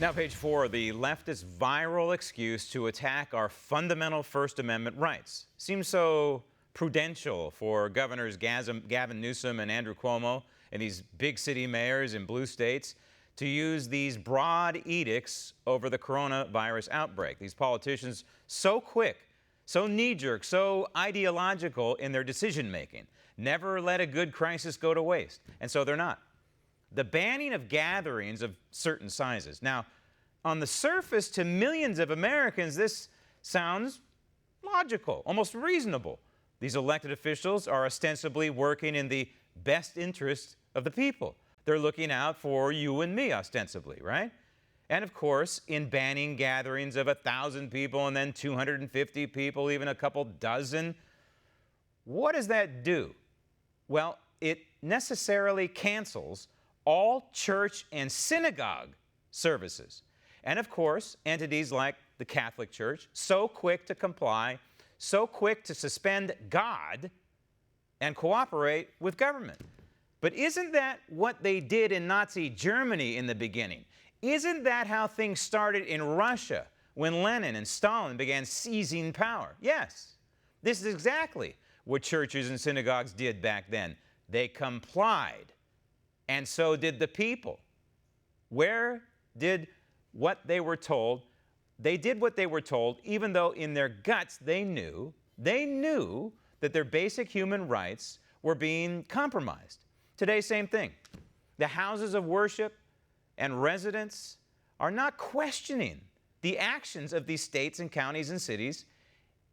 Now, page 4, the leftist viral excuse to attack our fundamental First Amendment rights. Seems so prudential for Governors Gavin Newsom and Andrew Cuomo and these big city mayors in blue states to use these broad edicts over the coronavirus outbreak. These politicians so quick, so knee-jerk, so ideological in their decision-making. Never let a good crisis go to waste. And so they're not. The banning of gatherings of certain sizes. Now, on the surface, to millions of Americans, this sounds logical, almost reasonable. These elected officials are ostensibly working in the best interest of the people. They're looking out for you and me, ostensibly, right? And of course, in banning gatherings of 1,000 people and then 250 people, even a couple dozen, what does that do? Well, it necessarily cancels all church and synagogue services. And of course, entities like the Catholic Church, so quick to comply, so quick to suspend God and cooperate with government. But isn't that what they did in Nazi Germany in the beginning? Isn't that how things started in Russia when Lenin and Stalin began seizing power? Yes, this is exactly what churches and synagogues did back then. They complied. And so did the people. Where did what they were told? They did what they were told, even though in their guts they knew that their basic human rights were being compromised. Today, same thing. The houses of worship and residents are not questioning the actions of these states and counties and cities.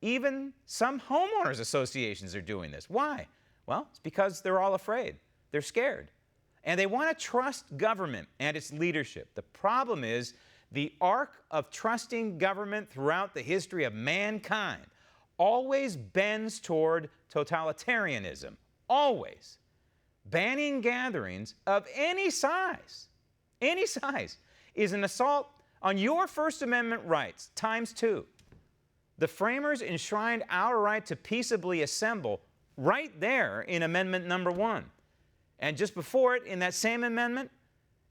Even some homeowners associations are doing this. Why? Well, it's because they're all afraid. They're scared. And they want to trust government and its leadership. The problem is the arc of trusting government throughout the history of mankind always bends toward totalitarianism. Always. Banning gatherings of any size, is an assault on your First Amendment rights, times 2. The framers enshrined our right to peaceably assemble right there in Amendment number 1. And just before it, in that same amendment,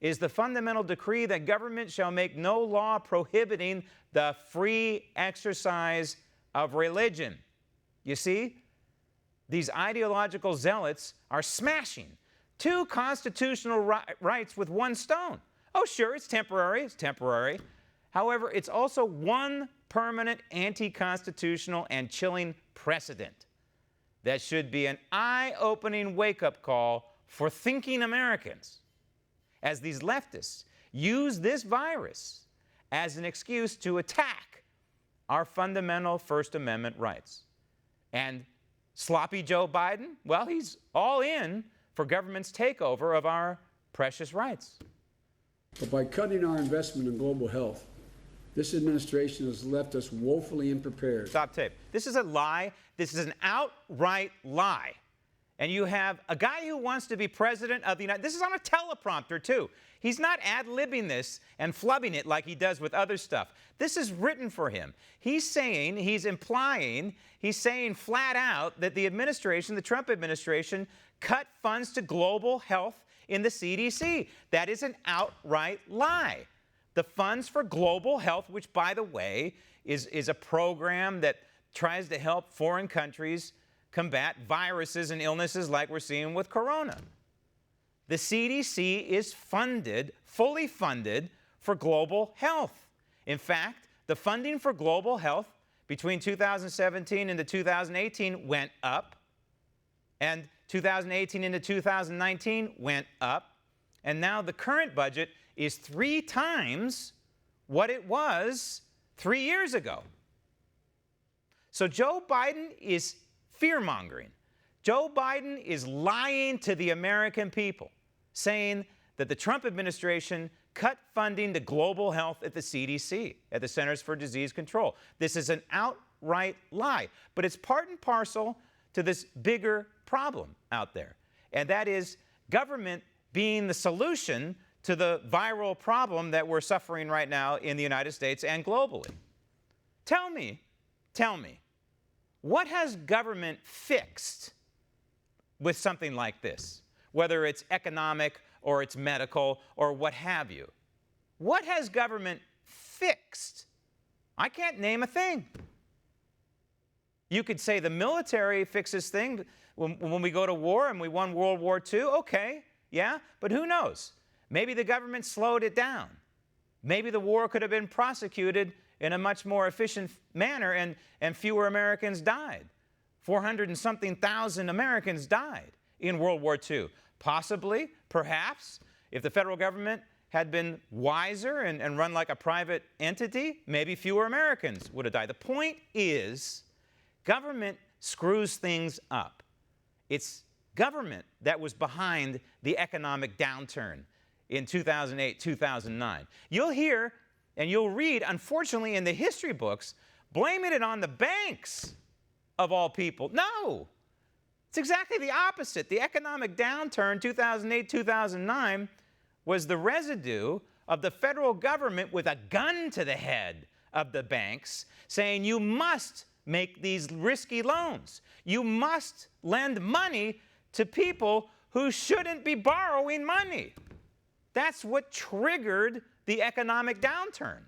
is the fundamental decree that government shall make no law prohibiting the free exercise of religion. You see, these ideological zealots are smashing 2 constitutional rights with one stone. Oh, sure, it's temporary. However, it's also one permanent anti-constitutional and chilling precedent that should be an eye-opening wake-up call for thinking Americans, as these leftists use this virus as an excuse to attack our fundamental First Amendment rights. And sloppy Joe Biden, well, he's all in for government's takeover of our precious rights. But by cutting our investment in global health, this administration has left us woefully unprepared. Stop tape. This is a lie. This is an outright lie. And you have a guy who wants to be president of the United States. This is on a teleprompter, too. He's not ad-libbing this and flubbing it like he does with other stuff. This is written for him. He's saying flat out that the administration, the Trump administration, cut funds to global health in the CDC. That is an outright lie. The funds for global health, which, by the way, is a program that tries to help foreign countries combat viruses and illnesses like we're seeing with corona. The CDC is funded, fully funded, for global health. In fact, the funding for global health between 2017 and 2018 went up, and 2018 into 2019 went up, and now the current budget is 3 times what it was 3 years ago. So Joe Biden is fear-mongering. Joe Biden is lying to the American people, saying that the Trump administration cut funding to global health at the CDC, at the Centers for Disease Control. This is an outright lie, but it's part and parcel to this bigger problem out there, and that is government being the solution to the viral problem that we're suffering right now in the United States and globally. Tell me, what has government fixed with something like this, whether it's economic or it's medical or what have you? What has government fixed? I can't name a thing. You could say the military fixes things when we go to war and we won World War II. Okay, yeah, but who knows? Maybe the government slowed it down. Maybe the war could have been prosecuted in a much more efficient manner and fewer Americans died. 400 and something thousand Americans died in World War II. Possibly, perhaps, if the federal government had been wiser and run like a private entity, maybe fewer Americans would have died. The point is, government screws things up. It's government that was behind the economic downturn in 2008, 2009. You'll hear and you'll read, unfortunately, in the history books, blaming it on the banks, of all people. No, it's exactly the opposite. The economic downturn, 2008, 2009, was the residue of the federal government with a gun to the head of the banks saying you must make these risky loans. You must lend money to people who shouldn't be borrowing money. That's what triggered the economic downturn.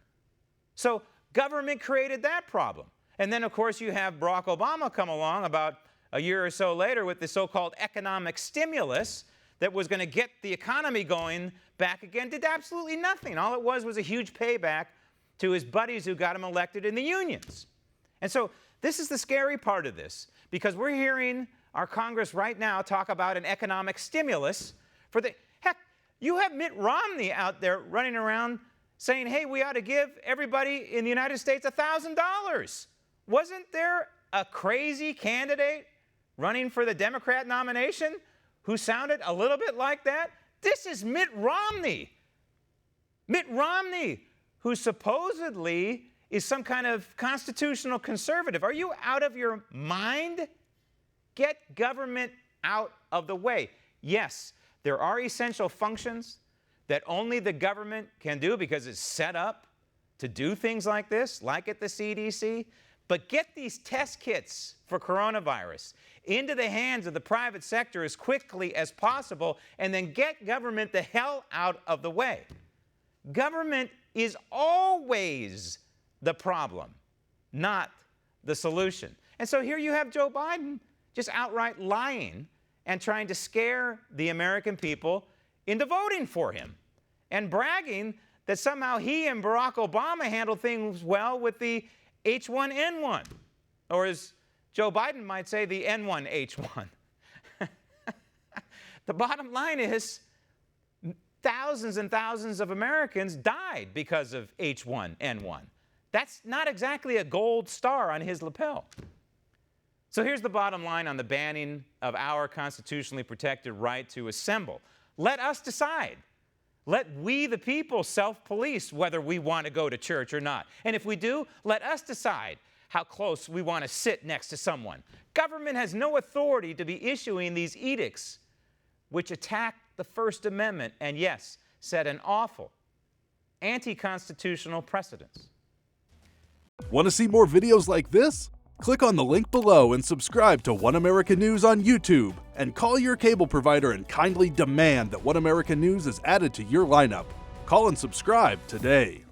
So government created that problem. And then, of course, you have Barack Obama come along about a year or so later with the so-called economic stimulus that was going to get the economy going back again. Did absolutely nothing. All it was a huge payback to his buddies who got him elected in the unions. And so this is the scary part of this, because we're hearing our Congress right now talk about an economic stimulus for the, heck, you have Mitt Romney out there running around saying, hey, we ought to give everybody in the United States $1,000. Wasn't there a crazy candidate running for the Democrat nomination who sounded a little bit like that? This is Mitt Romney. Mitt Romney, who supposedly is some kind of constitutional conservative. Are you out of your mind? Get government out of the way. Yes, there are essential functions that only the government can do because it's set up to do things like this, like at the CDC. But get these test kits for coronavirus into the hands of the private sector as quickly as possible, and then get government the hell out of the way. Government is always the problem, not the solution. And so here you have Joe Biden just outright lying and trying to scare the American people into voting for him and bragging that somehow he and Barack Obama handled things well with the H1N1, or as Joe Biden might say, the N1H1. The bottom line is thousands and thousands of Americans died because of H1N1. That's not exactly a gold star on his lapel. So here's the bottom line on the banning of our constitutionally protected right to assemble. Let us decide. Let we, the people, self-police whether we want to go to church or not. And if we do, let us decide how close we want to sit next to someone. Government has no authority to be issuing these edicts which attack the First Amendment and, yes, set an awful anti-constitutional precedence. Want to see more videos like this? Click on the link below and subscribe to One American News on YouTube, and call your cable provider and kindly demand that One American News is added to your lineup. Call and subscribe today.